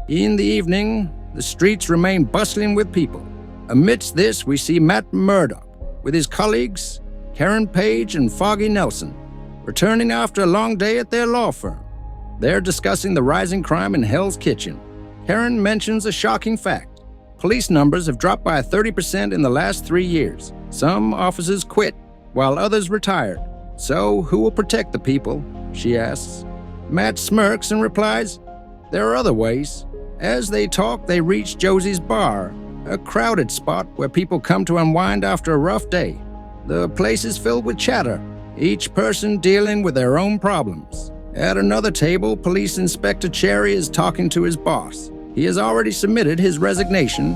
In the evening, the streets remain bustling with people. Amidst this, we see Matt Murdock with his colleagues, Karen Page and Foggy Nelson, returning after a long day at their law firm. They're discussing the rising crime in Hell's Kitchen. Karen mentions a shocking fact. Police numbers have dropped by 30% in the last 3 years. Some officers quit, while others retired. So, who will protect the people? She asks. Matt smirks and replies, there are other ways. As they talk, they reach Josie's bar, a crowded spot where people come to unwind after a rough day. The place is filled with chatter, each person dealing with their own problems. At another table, Police Inspector Cherry is talking to his boss. He has already submitted his resignation,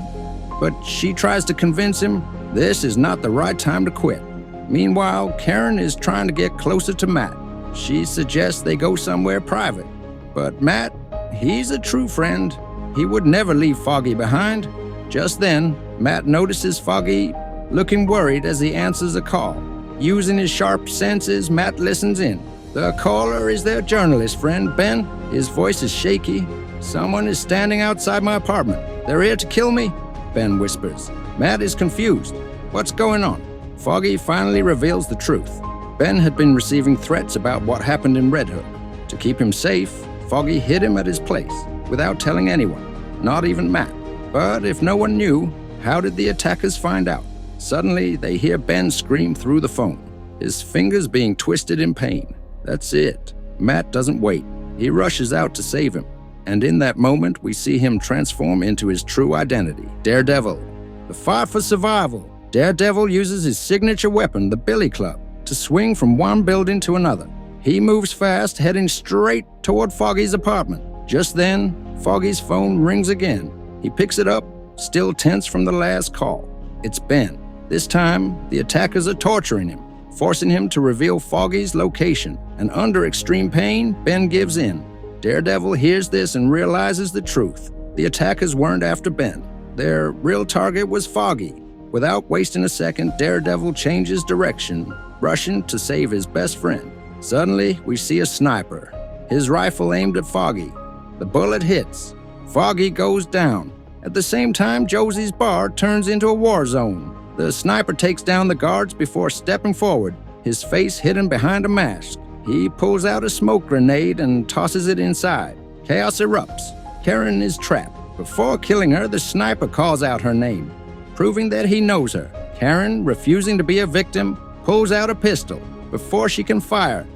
but she tries to convince him this is not the right time to quit. Meanwhile, Karen is trying to get closer to Matt. She suggests they go somewhere private. But Matt, he's a true friend. He would never leave Foggy behind. Just then, Matt notices Foggy looking worried as he answers a call. Using his sharp senses, Matt listens in. The caller is their journalist friend, Ben. His voice is shaky. Someone is standing outside my apartment. They're here to kill me, Ben whispers. Matt is confused. What's going on? Foggy finally reveals the truth. Ben had been receiving threats about what happened in Red Hook. To keep him safe, Foggy hid him at his place without telling anyone, not even Matt. But if no one knew, how did the attackers find out? Suddenly, they hear Ben scream through the phone, his fingers being twisted in pain. That's it. Matt doesn't wait. He rushes out to save him. And in that moment, we see him transform into his true identity, Daredevil. The fight for survival. Daredevil uses his signature weapon, the Billy Club, to swing from one building to another. He moves fast, heading straight toward Foggy's apartment. Just then, Foggy's phone rings again. He picks it up, still tense from the last call. It's Ben. This time, the attackers are torturing him, forcing him to reveal Foggy's location. And under extreme pain, Ben gives in. Daredevil hears this and realizes the truth. The attackers weren't after Ben. Their real target was Foggy. Without wasting a second, Daredevil changes direction, rushing to save his best friend. Suddenly, we see a sniper, his rifle aimed at Foggy. The bullet hits. Foggy goes down. At the same time, Josie's bar turns into a war zone. The sniper takes down the guards before stepping forward, his face hidden behind a mask. He pulls out a smoke grenade and tosses it inside. Chaos erupts. Karen is trapped. Before killing her, the sniper calls out her name, proving that he knows her. Karen, refusing to be a victim, pulls out a pistol. Before she can fire,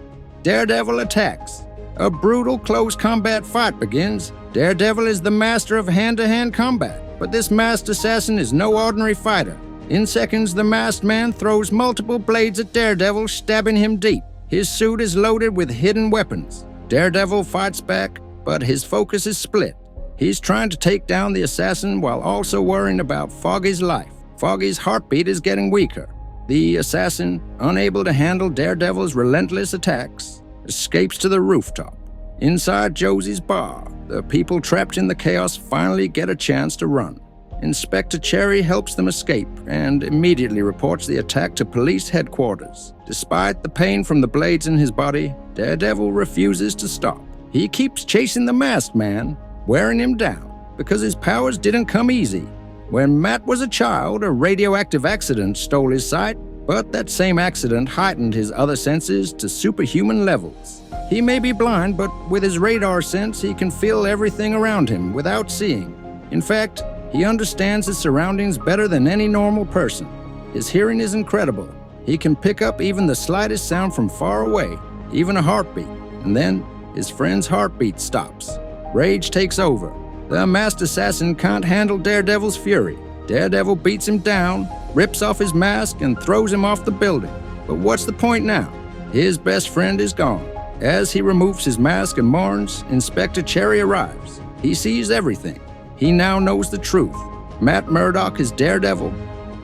Daredevil attacks. A brutal close combat fight begins. Daredevil is the master of hand-to-hand combat, but this masked assassin is no ordinary fighter. In seconds, the masked man throws multiple blades at Daredevil, stabbing him deep. His suit is loaded with hidden weapons. Daredevil fights back, but his focus is split. He's trying to take down the assassin while also worrying about Foggy's life. Foggy's heartbeat is getting weaker. The assassin, unable to handle Daredevil's relentless attacks, escapes to the rooftop. Inside Josie's bar, the people trapped in the chaos finally get a chance to run. Inspector Cherry helps them escape and immediately reports the attack to police headquarters. Despite the pain from the blades in his body, Daredevil refuses to stop. He keeps chasing the masked man, wearing him down, because his powers didn't come easy. When Matt was a child, a radioactive accident stole his sight, but that same accident heightened his other senses to superhuman levels. He may be blind, but with his radar sense, he can feel everything around him without seeing. In fact, he understands his surroundings better than any normal person. His hearing is incredible. He can pick up even the slightest sound from far away, even a heartbeat. And then, his friend's heartbeat stops. Rage takes over. The masked assassin can't handle Daredevil's fury. Daredevil beats him down, rips off his mask, and throws him off the building. But what's the point now? His best friend is gone. As he removes his mask and mourns, Inspector Cherry arrives. He sees everything. He now knows the truth. Matt Murdock is Daredevil.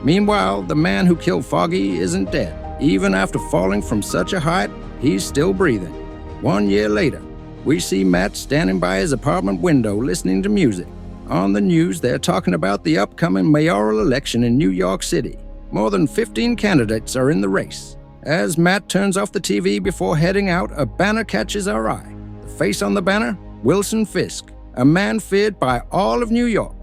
Meanwhile, the man who killed Foggy isn't dead. Even after falling from such a height, he's still breathing. 1 year later, we see Matt standing by his apartment window listening to music. On the news, they're talking about the upcoming mayoral election in New York City. More than 15 candidates are in the race. As Matt turns off the TV before heading out, a banner catches our eye. The face on the banner? Wilson Fisk. a man feared by all of New York,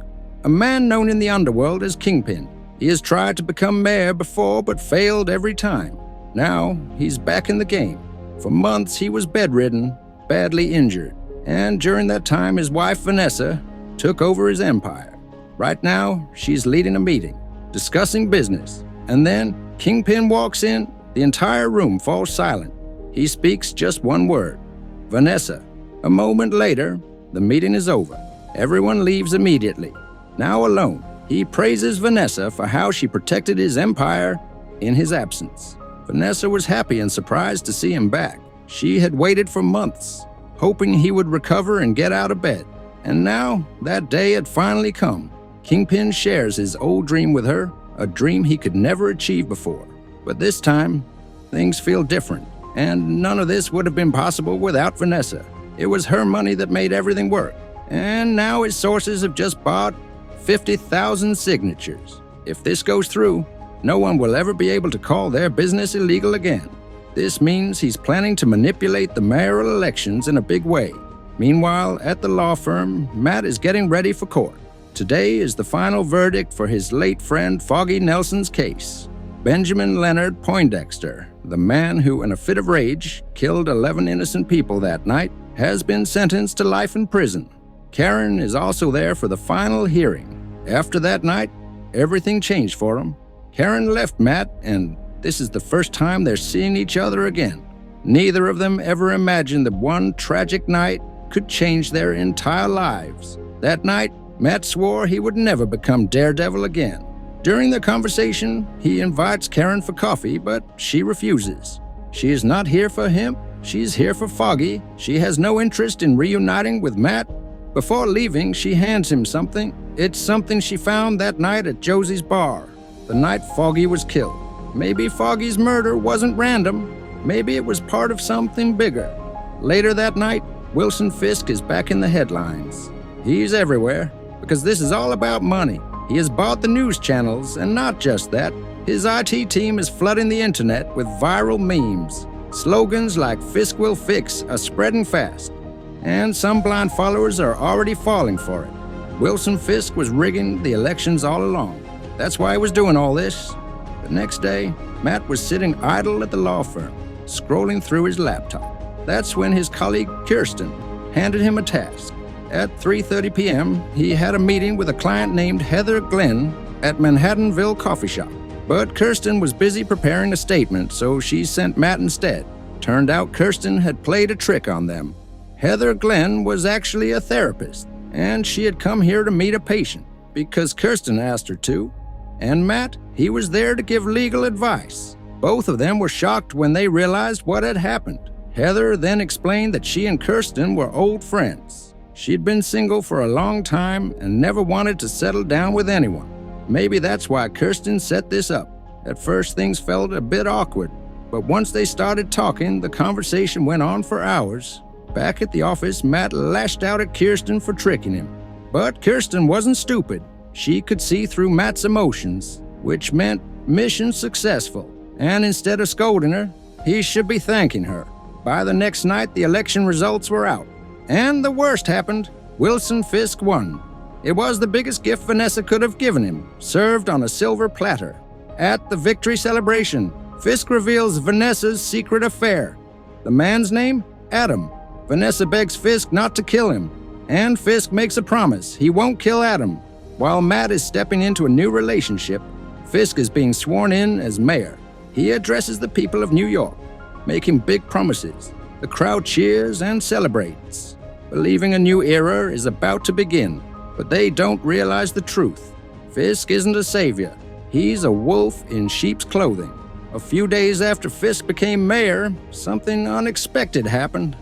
a man known in the underworld as Kingpin. He has tried to become mayor before but failed every time. Now, he's back in the game. For months, he was bedridden, badly injured, and during that time, his wife Vanessa took over his empire. Right now, she's leading a meeting, discussing business, and then Kingpin walks in, the entire room falls silent. He speaks just one word, Vanessa. A moment later, the meeting is over. Everyone leaves immediately. Now alone, he praises Vanessa for how she protected his empire in his absence. Vanessa was happy and surprised to see him back. She had waited for months, hoping he would recover and get out of bed. And now, that day had finally come. Kingpin shares his old dream with her, a dream he could never achieve before. But this time, things feel different, and none of this would have been possible without Vanessa. It was her money that made everything work, and now his sources have just bought 50,000 signatures. If this goes through, no one will ever be able to call their business illegal again. This means he's planning to manipulate the mayoral elections in a big way. Meanwhile, at the law firm, Matt is getting ready for court. Today is the final verdict for his late friend Foggy Nelson's case. Benjamin Leonard Poindexter, the man who, in a fit of rage, killed 11 innocent people that night, has been sentenced to life in prison. Karen is also there for the final hearing. After that night, everything changed for him. Karen left Matt, and this is the first time they're seeing each other again. Neither of them ever imagined that one tragic night could change their entire lives. That night, Matt swore he would never become Daredevil again. During the conversation, he invites Karen for coffee, but she refuses. She is not here for him. She's here for Foggy. She has no interest in reuniting with Matt. Before leaving, she hands him something. It's something she found that night at Josie's bar, the night Foggy was killed. Maybe Foggy's murder wasn't random. Maybe it was part of something bigger. Later that night, Wilson Fisk is back in the headlines. He's everywhere, because this is all about money. He has bought the news channels, and not just that. His IT team is flooding the internet with viral memes. Slogans like "Fisk will fix" are spreading fast, and some blind followers are already falling for it. Wilson Fisk was rigging the elections all along. That's why he was doing all this. The next day, Matt was sitting idle at the law firm, scrolling through his laptop. That's when his colleague Kirsten handed him a task. At 3:30 p.m., he had a meeting with a client named Heather Glenn at Manhattanville Coffee Shop. But Kirsten was busy preparing a statement, so she sent Matt instead. Turned out Kirsten had played a trick on them. Heather Glenn was actually a therapist, and she had come here to meet a patient because Kirsten asked her to. And Matt, he was there to give legal advice. Both of them were shocked when they realized what had happened. Heather then explained that she and Kirsten were old friends. She'd been single for a long time and never wanted to settle down with anyone. Maybe that's why Kirsten set this up. At first, things felt a bit awkward, but once they started talking, the conversation went on for hours. Back at the office, Matt lashed out at Kirsten for tricking him. But Kirsten wasn't stupid. She could see through Matt's emotions, which meant mission successful. And instead of scolding her, he should be thanking her. By the next night, the election results were out. And the worst happened. Wilson Fisk won. It was the biggest gift Vanessa could have given him, served on a silver platter. At the victory celebration, Fisk reveals Vanessa's secret affair. The man's name? Adam. Vanessa begs Fisk not to kill him, and Fisk makes a promise he won't kill Adam. While Matt is stepping into a new relationship, Fisk is being sworn in as mayor. He addresses the people of New York, making big promises. The crowd cheers and celebrates, believing a new era is about to begin. But they don't realize the truth. Fisk isn't a savior. He's a wolf in sheep's clothing. A few days after Fisk became mayor, something unexpected happened.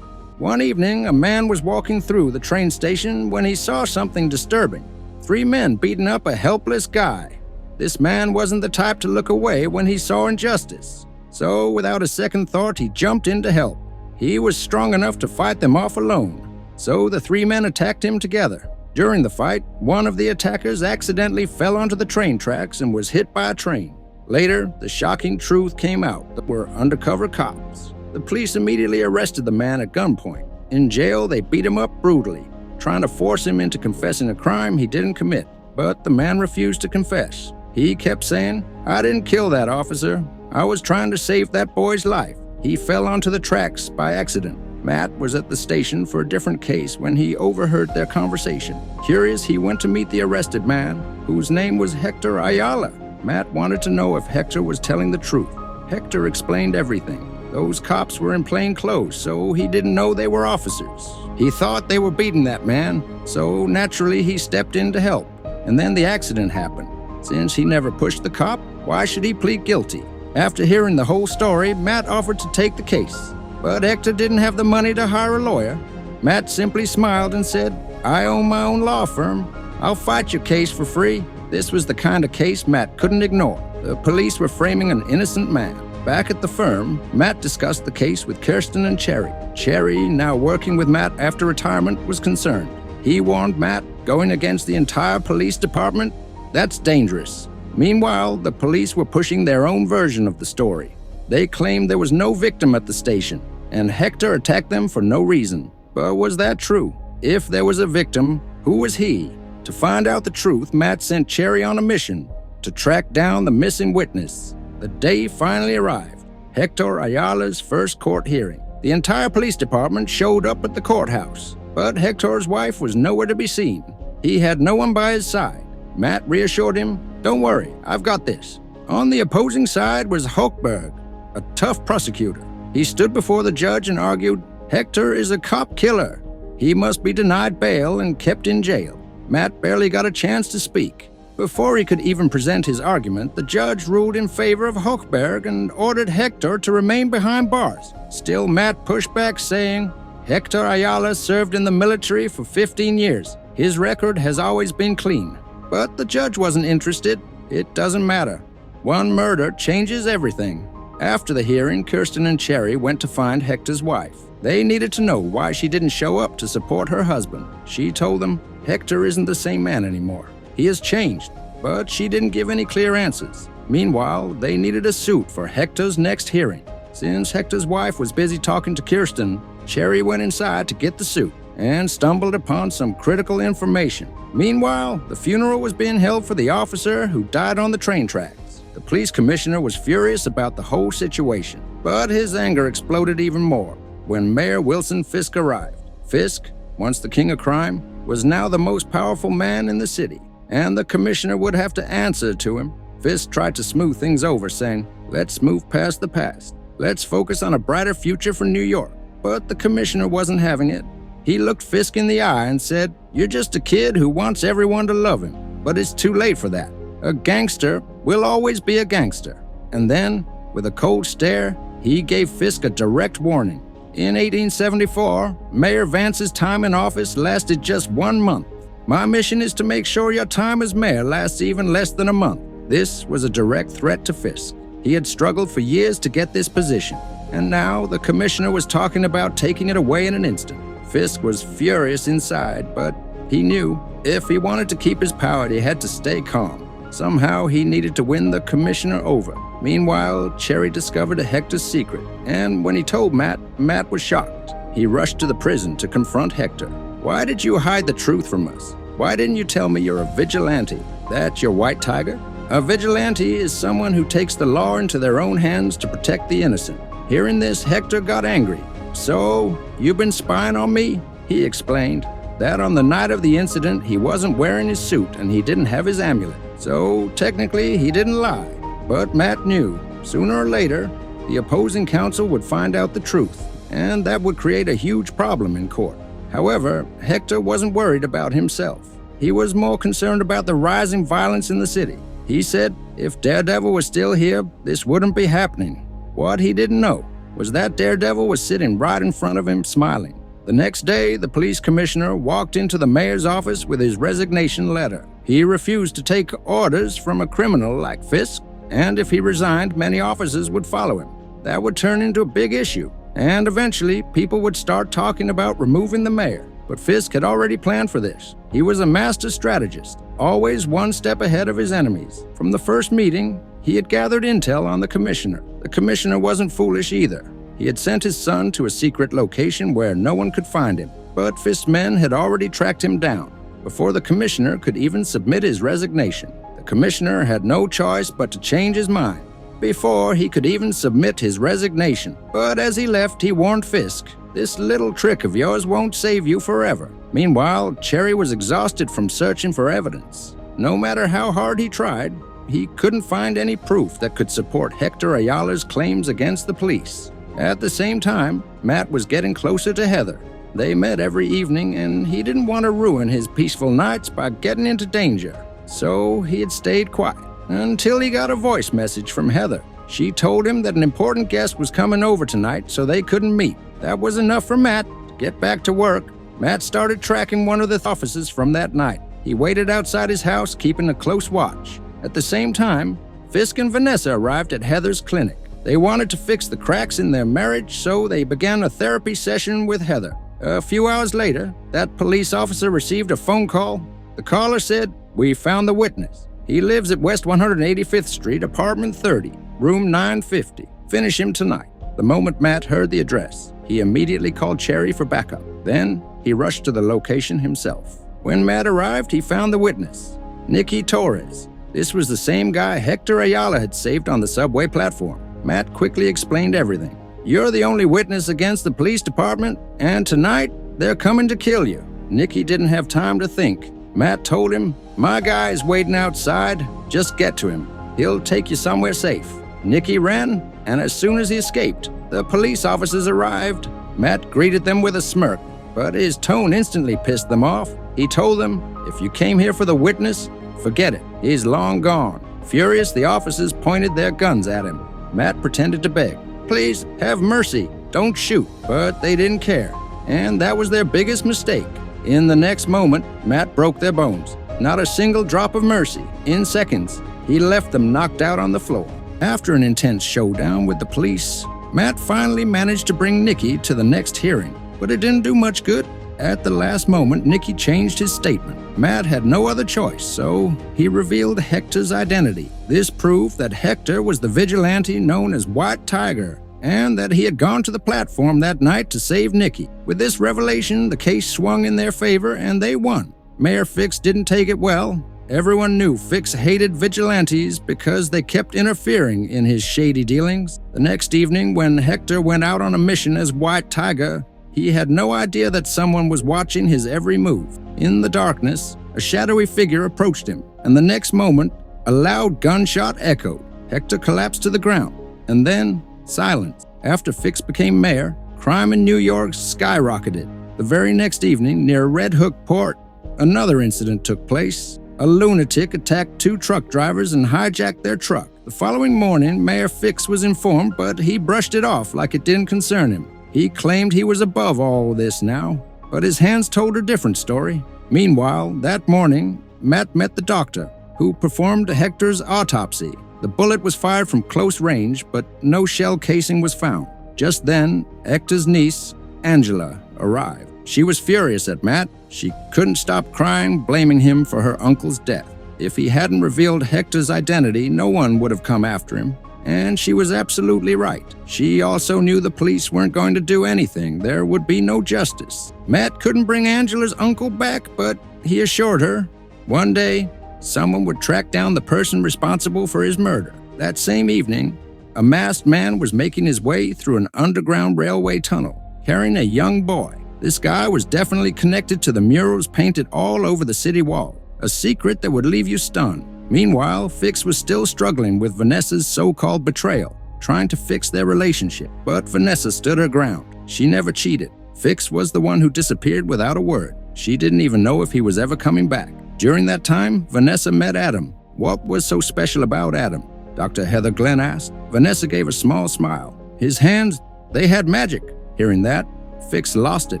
One evening, a man was walking through the train station when he saw something disturbing. 3 men beating up a helpless guy. This man wasn't the type to look away when he saw injustice. So, without a second thought, he jumped in to help. He was strong enough to fight them off alone. So the 3 men attacked him together. During the fight, one of the attackers accidentally fell onto the train tracks and was hit by a train. Later, the shocking truth came out. They were undercover cops. The police immediately arrested the man at gunpoint. In jail, they beat him up brutally, trying to force him into confessing a crime he didn't commit. But the man refused to confess. He kept saying, "I didn't kill that officer. I was trying to save that boy's life. He fell onto the tracks by accident." Matt was at the station for a different case when he overheard their conversation. Curious, he went to meet the arrested man, whose name was Hector Ayala. Matt wanted to know if Hector was telling the truth. Hector explained everything. Those cops were in plain clothes, so he didn't know they were officers. He thought they were beating that man, so naturally he stepped in to help. And then the accident happened. Since he never pushed the cop, why should he plead guilty? After hearing the whole story, Matt offered to take the case. But Hector didn't have the money to hire a lawyer. Matt simply smiled and said, "I own my own law firm. I'll fight your case for free." This was the kind of case Matt couldn't ignore. The police were framing an innocent man. Back at the firm, Matt discussed the case with Kirsten and Cherry. Cherry, now working with Matt after retirement, was concerned. He warned Matt, going against the entire police department? That's dangerous. Meanwhile, the police were pushing their own version of the story. They claimed there was no victim at the station, and Hector attacked them for no reason. But was that true? If there was a victim, who was he? To find out the truth, Matt sent Cherry on a mission to track down the missing witness. The day finally arrived, Hector Ayala's first court hearing. The entire police department showed up at the courthouse, but Hector's wife was nowhere to be seen. He had no one by his side. Matt reassured him, "Don't worry, I've got this." On the opposing side was Hochberg, a tough prosecutor. He stood before the judge and argued, "Hector is a cop killer. He must be denied bail and kept in jail." Matt barely got a chance to speak. Before he could even present his argument, the judge ruled in favor of Hochberg and ordered Hector to remain behind bars. Still, Matt pushed back, saying, "Hector Ayala served in the military for 15 years. His record has always been clean." But the judge wasn't interested. It doesn't matter. One murder changes everything. After the hearing, Kirsten and Cherry went to find Hector's wife. They needed to know why she didn't show up to support her husband. She told them, "Hector isn't the same man anymore. He has changed." But she didn't give any clear answers. Meanwhile, they needed a suit for Hector's next hearing. Since Hector's wife was busy talking to Kirsten, Cherry went inside to get the suit and stumbled upon some critical information. Meanwhile, the funeral was being held for the officer who died on the train tracks. The police commissioner was furious about the whole situation, but his anger exploded even more when Mayor Wilson Fisk arrived. Fisk, once the king of crime, was now the most powerful man in the city, and the commissioner would have to answer to him. Fisk tried to smooth things over, saying, "Let's move past the past. Let's focus on a brighter future for New York." But the commissioner wasn't having it. He looked Fisk in the eye and said, "You're just a kid who wants everyone to love him, but it's too late for that. A gangster will always be a gangster." And then, with a cold stare, he gave Fisk a direct warning. In 1874, Mayor Vance's time in office lasted just 1 month. "My mission is to make sure your time as mayor lasts even less than a month." This was a direct threat to Fisk. He had struggled for years to get this position, and now the commissioner was talking about taking it away in an instant. Fisk was furious inside, but he knew if he wanted to keep his power, he had to stay calm. Somehow he needed to win the commissioner over. Meanwhile, Cherry discovered a Hector's secret, and when he told Matt, Matt was shocked. He rushed to the prison to confront Hector. "Why did you hide the truth from us? Why didn't you tell me you're a vigilante? That's your white tiger?" A vigilante is someone who takes the law into their own hands to protect the innocent. Hearing this, Hector got angry. "So, you've been spying on me?" He explained that on the night of the incident, he wasn't wearing his suit and he didn't have his amulet. So, technically, he didn't lie. But Matt knew, sooner or later, the opposing counsel would find out the truth, and that would create a huge problem in court. However, Hector wasn't worried about himself. He was more concerned about the rising violence in the city. He said if Daredevil was still here, this wouldn't be happening. What he didn't know was that Daredevil was sitting right in front of him, smiling. The next day, the police commissioner walked into the mayor's office with his resignation letter. He refused to take orders from a criminal like Fisk, and if he resigned, many officers would follow him. That would turn into a big issue, and eventually, people would start talking about removing the mayor. But Fisk had already planned for this. He was a master strategist, always one step ahead of his enemies. From the first meeting, he had gathered intel on the commissioner. The commissioner wasn't foolish either. He had sent his son to a secret location where no one could find him. but Fisk's men had already tracked him down before the commissioner could even submit his resignation. The commissioner had no choice but to change his mind before he could even submit his resignation. But as he left, he warned Fisk, "This little trick of yours won't save you forever." Meanwhile, Cherry was exhausted from searching for evidence. No matter how hard he tried, he couldn't find any proof that could support Hector Ayala's claims against the police. At the same time, Matt was getting closer to Heather. They met every evening, and he didn't want to ruin his peaceful nights by getting into danger. So he had stayed quiet until he got a voice message from Heather. She told him that an important guest was coming over tonight, so they couldn't meet. That was enough for Matt to get back to work. Matt started tracking one of the officers from that night. He waited outside his house, keeping a close watch. At the same time, Fisk and Vanessa arrived at Heather's clinic. They wanted to fix the cracks in their marriage, so they began a therapy session with Heather. A few hours later, that police officer received a phone call. The caller said, "We found the witness. He lives at West 185th Street, apartment 30, room 950. Finish him tonight." The moment Matt heard the address, he immediately called Cherry for backup. Then, he rushed to the location himself. When Matt arrived, he found the witness, Nicky Torres. This was the same guy Hector Ayala had saved on the subway platform. Matt quickly explained everything. "You're the only witness against the police department, and tonight, they're coming to kill you." Nicky didn't have time to think. Matt told him, "My guy is waiting outside. Just get to him. He'll take you somewhere safe." Nicky ran, and as soon as he escaped, the police officers arrived. Matt greeted them with a smirk, but his tone instantly pissed them off. He told them, "If you came here for the witness, forget it. He's long gone." Furious, the officers pointed their guns at him. Matt pretended to beg, "Please, have mercy. Don't shoot." But they didn't care, and that was their biggest mistake. In the next moment, Matt broke their bones. Not a single drop of mercy. In seconds, he left them knocked out on the floor. After an intense showdown with the police, Matt finally managed to bring Nicky to the next hearing, but it didn't do much good. At the last moment, Nicky changed his statement. Matt had no other choice, so he revealed Hector's identity. This proved that Hector was the vigilante known as White Tiger, and that he had gone to the platform that night to save Nicky. With this revelation, the case swung in their favor, and they won. Mayor Fix didn't take it well. Everyone knew Fix hated vigilantes because they kept interfering in his shady dealings. The next evening, when Hector went out on a mission as White Tiger, he had no idea that someone was watching his every move. In the darkness, a shadowy figure approached him, and the next moment, a loud gunshot echoed. Hector collapsed to the ground, and then silence. After Fix became mayor, crime in New York skyrocketed. The very next evening, near Red Hook Port, another incident took place. A lunatic attacked two truck drivers and hijacked their truck. The following morning, Mayor Fix was informed, but he brushed it off like it didn't concern him. He claimed he was above all this now, but his hands told a different story. Meanwhile, that morning, Matt met the doctor, who performed Hector's autopsy. The bullet was fired from close range, but no shell casing was found. Just then, Hector's niece, Angela, arrived. She was furious at Matt. She couldn't stop crying, blaming him for her uncle's death. If he hadn't revealed Hector's identity, no one would have come after him. And she was absolutely right. She also knew the police weren't going to do anything. There would be no justice. Matt couldn't bring Angela's uncle back, but he assured her one day someone would track down the person responsible for his murder. That same evening, a masked man was making his way through an underground railway tunnel, carrying a young boy. This guy was definitely connected to the murals painted all over the city wall, a secret that would leave you stunned. Meanwhile, Fix was still struggling with Vanessa's so-called betrayal, trying to fix their relationship. But Vanessa stood her ground. She never cheated. Fix was the one who disappeared without a word. She didn't even know if he was ever coming back. During that time, Vanessa met Adam. What was so special about Adam? Dr. Heather Glenn asked. Vanessa gave a small smile. His hands, they had magic. Hearing that, Fix lost it.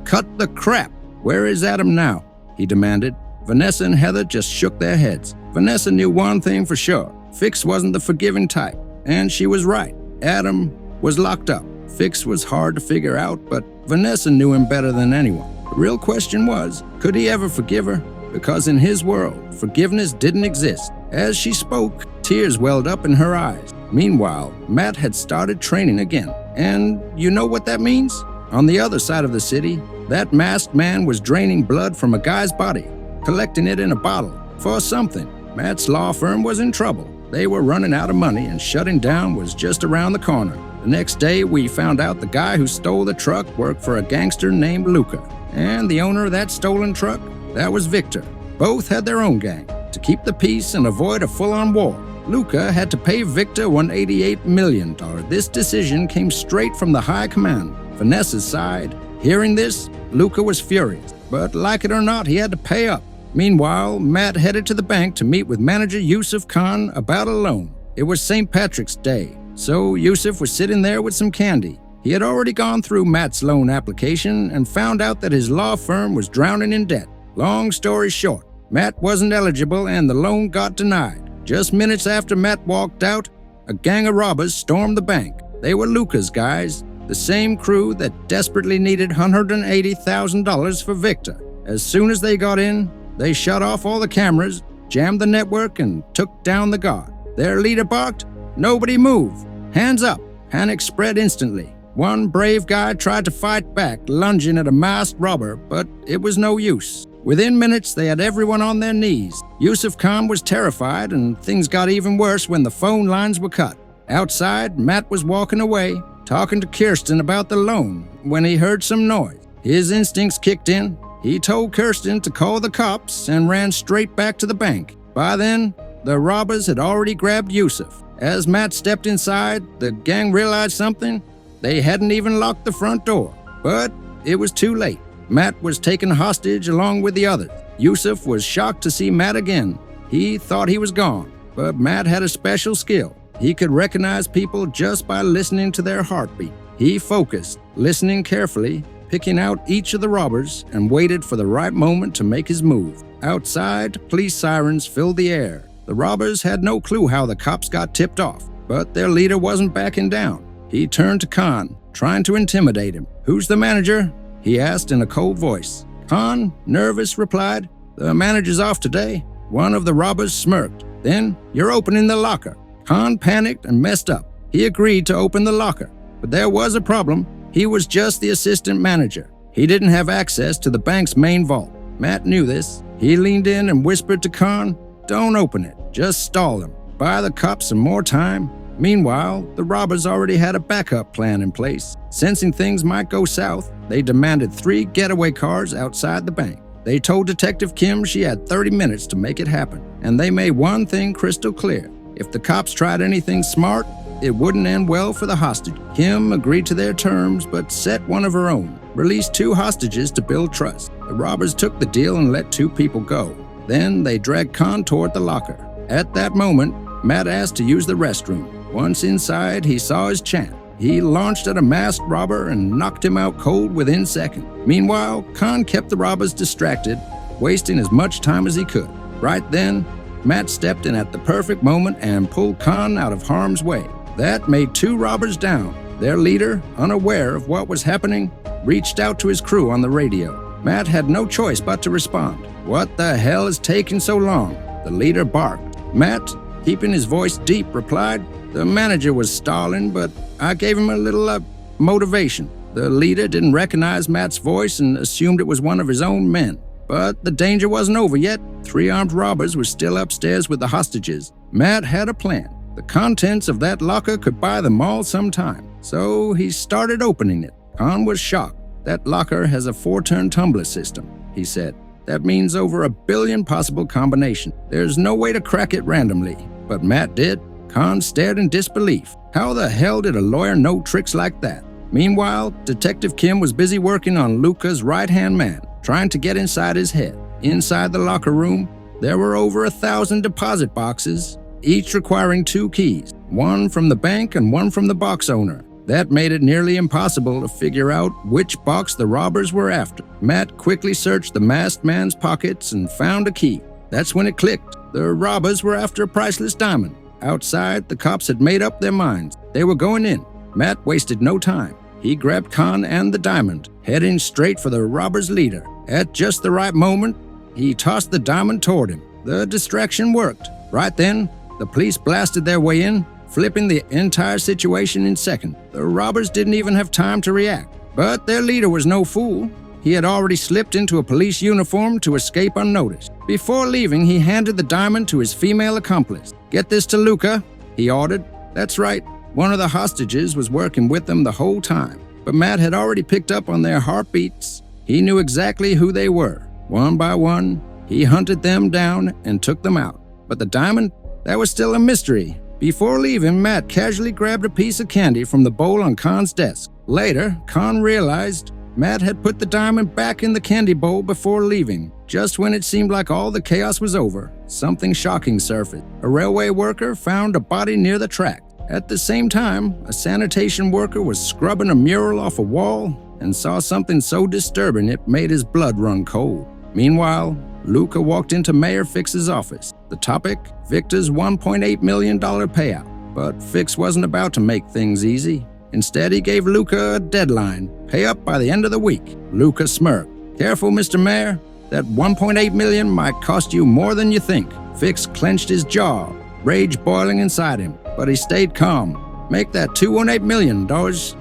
Cut the crap! Where is Adam now? He demanded. Vanessa and Heather just shook their heads. Vanessa knew one thing for sure. Fix wasn't the forgiving type, and she was right. Adam was locked up. Fix was hard to figure out, but Vanessa knew him better than anyone. The real question was, could he ever forgive her? Because in his world, forgiveness didn't exist. As she spoke, tears welled up in her eyes. Meanwhile, Matt had started training again. And you know what that means? On the other side of the city, that masked man was draining blood from a guy's body, collecting it in a bottle for something. Matt's law firm was in trouble. They were running out of money and shutting down was just around the corner. The next day, we found out the guy who stole the truck worked for a gangster named Luca. And the owner of that stolen truck, that was Victor. Both had their own gang. To keep the peace and avoid a full-on war, Luca had to pay Victor $188 million. This decision came straight from the high command, Vanessa's side. Hearing this, Luca was furious. But like it or not, he had to pay up. Meanwhile, Matt headed to the bank to meet with manager Yusuf Khan about a loan. It was St. Patrick's Day, so Yusuf was sitting there with some candy. He had already gone through Matt's loan application and found out that his law firm was drowning in debt. Long story short, Matt wasn't eligible and the loan got denied. Just minutes after Matt walked out, a gang of robbers stormed the bank. They were Luca's guys, the same crew that desperately needed $180,000 for Victor. As soon as they got in, they shut off all the cameras, jammed the network, and took down the guard. Their leader barked, "Nobody move! Hands up!" Panic spread instantly. One brave guy tried to fight back, lunging at a masked robber, but it was no use. Within minutes, they had everyone on their knees. Yusuf Khan was terrified, and things got even worse when the phone lines were cut. Outside, Matt was walking away, talking to Kirsten about the loan, when he heard some noise. His instincts kicked in. He told Kirsten to call the cops and ran straight back to the bank. By then, the robbers had already grabbed Yusuf. As Matt stepped inside, the gang realized something. They hadn't even locked the front door. But it was too late. Matt was taken hostage along with the others. Yusuf was shocked to see Matt again. He thought he was gone, but Matt had a special skill. He could recognize people just by listening to their heartbeat. He focused, listening carefully, picking out each of the robbers, and waited for the right moment to make his move. Outside, police sirens filled the air. The robbers had no clue how the cops got tipped off, but their leader wasn't backing down. He turned to Khan, trying to intimidate him. "Who's the manager?" he asked in a cold voice. Khan, nervous, replied, "The manager's off today." One of the robbers smirked. "Then you're opening the locker." Khan panicked and messed up. He agreed to open the locker, but there was a problem. He was just the assistant manager. He didn't have access to the bank's main vault. Matt knew this. He leaned in and whispered to Khan, "Don't open it. Just stall them. Buy the cops some more time." Meanwhile, the robbers already had a backup plan in place. Sensing things might go south, they demanded 3 getaway cars outside the bank. They told Detective Kim she had 30 minutes to make it happen, and they made one thing crystal clear. If the cops tried anything smart, it wouldn't end well for the hostage. Kim agreed to their terms, but set one of her own. Released 2 hostages to build trust. The robbers took the deal and let 2 people go. Then they dragged Khan toward the locker. At that moment, Matt asked to use the restroom. Once inside, he saw his chance. He launched at a masked robber and knocked him out cold within seconds. Meanwhile, Khan kept the robbers distracted, wasting as much time as he could. Right then, Matt stepped in at the perfect moment and pulled Khan out of harm's way. That made 2 robbers down. Their leader, unaware of what was happening, reached out to his crew on the radio. Matt had no choice but to respond. "What the hell is taking so long?" the leader barked. Matt, keeping his voice deep, replied, "The manager was stalling, but I gave him a little motivation." The leader didn't recognize Matt's voice and assumed it was one of his own men. But the danger wasn't over yet. 3 armed robbers were still upstairs with the hostages. Matt had a plan. The contents of that locker could buy them all some time. So he started opening it. Khan was shocked. "That locker has a 4-turn tumbler system," he said. "That means over 1 billion possible combinations. There's no way to crack it randomly." But Matt did. Khan stared in disbelief. How the hell did a lawyer know tricks like that? Meanwhile, Detective Kim was busy working on Luca's right-hand man, trying to get inside his head. Inside the locker room, there were over 1,000 deposit boxes, each requiring 2 keys, one from the bank and one from the box owner. That made it nearly impossible to figure out which box the robbers were after. Matt quickly searched the masked man's pockets and found a key. That's when it clicked. The robbers were after a priceless diamond. Outside, the cops had made up their minds. They were going in. Matt wasted no time. He grabbed Khan and the diamond, heading straight for the robber's leader. At just the right moment, he tossed the diamond toward him. The distraction worked. Right then, the police blasted their way in, flipping the entire situation in seconds. The robbers didn't even have time to react. But their leader was no fool. He had already slipped into a police uniform to escape unnoticed. Before leaving, he handed the diamond to his female accomplice. "Get this to Luca," he ordered. That's right, one of the hostages was working with them the whole time. But Matt had already picked up on their heartbeats. He knew exactly who they were. One by one, he hunted them down and took them out. But the diamond? That was still a mystery. Before leaving, Matt casually grabbed a piece of candy from the bowl on Khan's desk. Later, Khan realized Matt had put the diamond back in the candy bowl before leaving. Just when it seemed like all the chaos was over, something shocking surfaced. A railway worker found a body near the track. At the same time, a sanitation worker was scrubbing a mural off a wall and saw something so disturbing it made his blood run cold. Meanwhile, Luca walked into Mayor Fix's office. The topic, Victor's $1.8 million payout. But Fix wasn't about to make things easy. Instead, he gave Luca a deadline, pay up by the end of the week. Luca smirked. "Careful, Mr. Mayor. That $1.8 million might cost you more than you think." Fix clenched his jaw, rage boiling inside him, but he stayed calm. "Make that $2.8 million,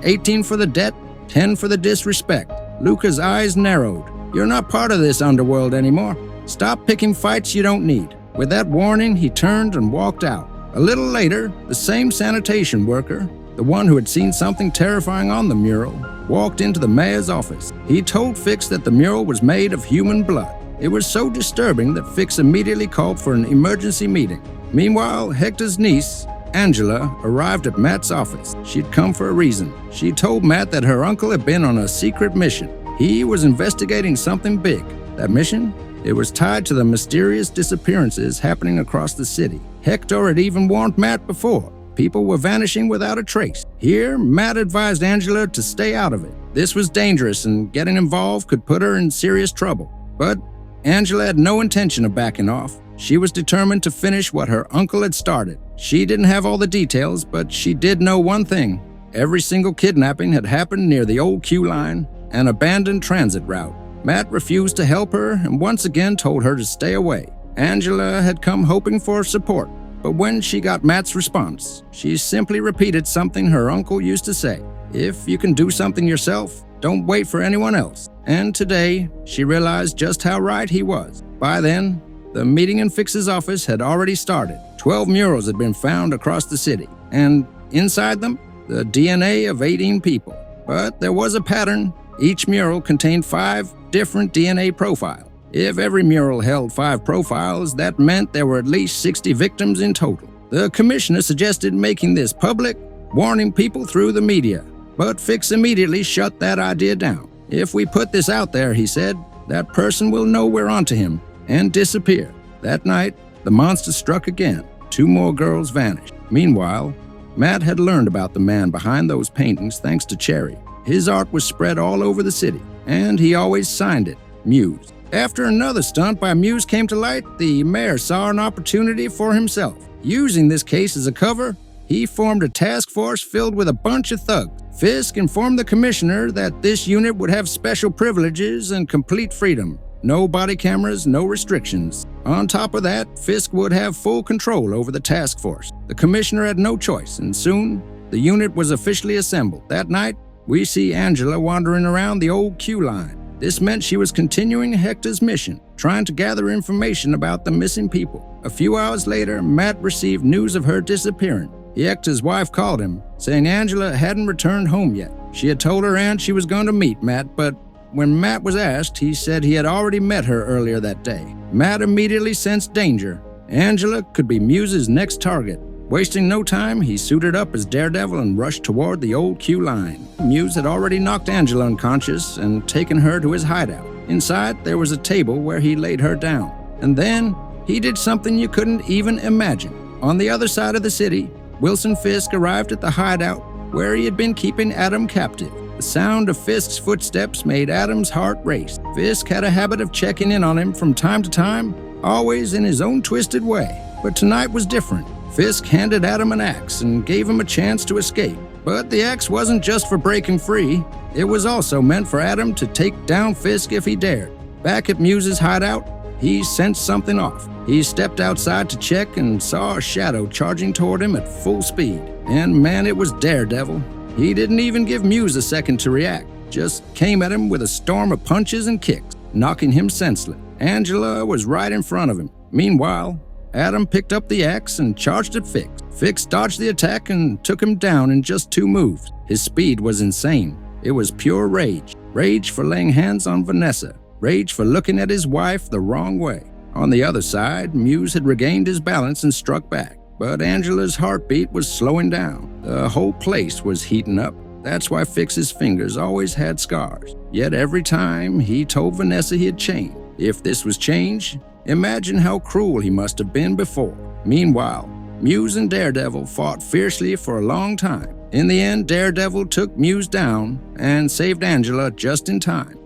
18 for the debt, 10 for the disrespect." Luca's eyes narrowed. "You're not part of this underworld anymore. Stop picking fights you don't need." With that warning, he turned and walked out. A little later, the same sanitation worker, the one who had seen something terrifying on the mural, walked into the mayor's office. He told Fix that the mural was made of human blood. It was so disturbing that Fix immediately called for an emergency meeting. Meanwhile, Hector's niece, Angela, arrived at Matt's office. She'd come for a reason. She told Matt that her uncle had been on a secret mission. He was investigating something big. That mission? It was tied to the mysterious disappearances happening across the city. Hector had even warned Matt before. People were vanishing without a trace. Here, Matt advised Angela to stay out of it. This was dangerous, and getting involved could put her in serious trouble. But Angela had no intention of backing off. She was determined to finish what her uncle had started. She didn't have all the details, but she did know one thing. Every single kidnapping had happened near the old Q line, an abandoned transit route. Matt refused to help her and once again told her to stay away. Angela had come hoping for support, but when she got Matt's response, she simply repeated something her uncle used to say: "If you can do something yourself, don't wait for anyone else." And today, she realized just how right he was. By then, the meeting in Fix's office had already started. 12 murals had been found across the city, and inside them, the DNA of 18 people. But there was a pattern. Each mural contained 5 different DNA profiles. If every mural held 5 profiles, that meant there were at least 60 victims in total. The commissioner suggested making this public, warning people through the media. But Fix immediately shut that idea down. "If we put this out there," he said, "that person will know we're onto him and disappear." That night, the monster struck again. 2 more girls vanished. Meanwhile, Matt had learned about the man behind those paintings thanks to Cherry. His art was spread all over the city, and he always signed it, Muse. After another stunt by Muse came to light, the mayor saw an opportunity for himself. Using this case as a cover, he formed a task force filled with a bunch of thugs. Fisk informed the commissioner that this unit would have special privileges and complete freedom. No body cameras, no restrictions. On top of that, Fisk would have full control over the task force. The commissioner had no choice, and soon, the unit was officially assembled. That night, we see Angela wandering around the old Q line. This meant she was continuing Hector's mission, trying to gather information about the missing people. A few hours later, Matt received news of her disappearance. Hector's wife called him, saying Angela hadn't returned home yet. She had told her aunt she was going to meet Matt, but when Matt was asked, he said he had already met her earlier that day. Matt immediately sensed danger. Angela could be Muse's next target. Wasting no time, he suited up as Daredevil and rushed toward the old Q line. Muse had already knocked Angela unconscious and taken her to his hideout. Inside, there was a table where he laid her down. And then, he did something you couldn't even imagine. On the other side of the city, Wilson Fisk arrived at the hideout where he had been keeping Adam captive. The sound of Fisk's footsteps made Adam's heart race. Fisk had a habit of checking in on him from time to time, always in his own twisted way. But tonight was different. Fisk handed Adam an axe and gave him a chance to escape. But the axe wasn't just for breaking free. It was also meant for Adam to take down Fisk if he dared. Back at Muse's hideout, he sensed something off. He stepped outside to check and saw a shadow charging toward him at full speed. And man, it was Daredevil. He didn't even give Muse a second to react. just came at him with a storm of punches and kicks, knocking him senseless. Angela was right in front of him. Meanwhile, Adam picked up the axe and charged at Fix. Fix dodged the attack and took him down in just 2 moves. His speed was insane. It was pure rage. Rage for laying hands on Vanessa. Rage for looking at his wife the wrong way. On the other side, Muse had regained his balance and struck back. But Angela's heartbeat was slowing down. The whole place was heating up. That's why Fix's fingers always had scars. Yet every time, he told Vanessa he had changed. If this was change, imagine how cruel he must have been before. Meanwhile, Muse and Daredevil fought fiercely for a long time. In the end, Daredevil took Muse down and saved Angela just in time.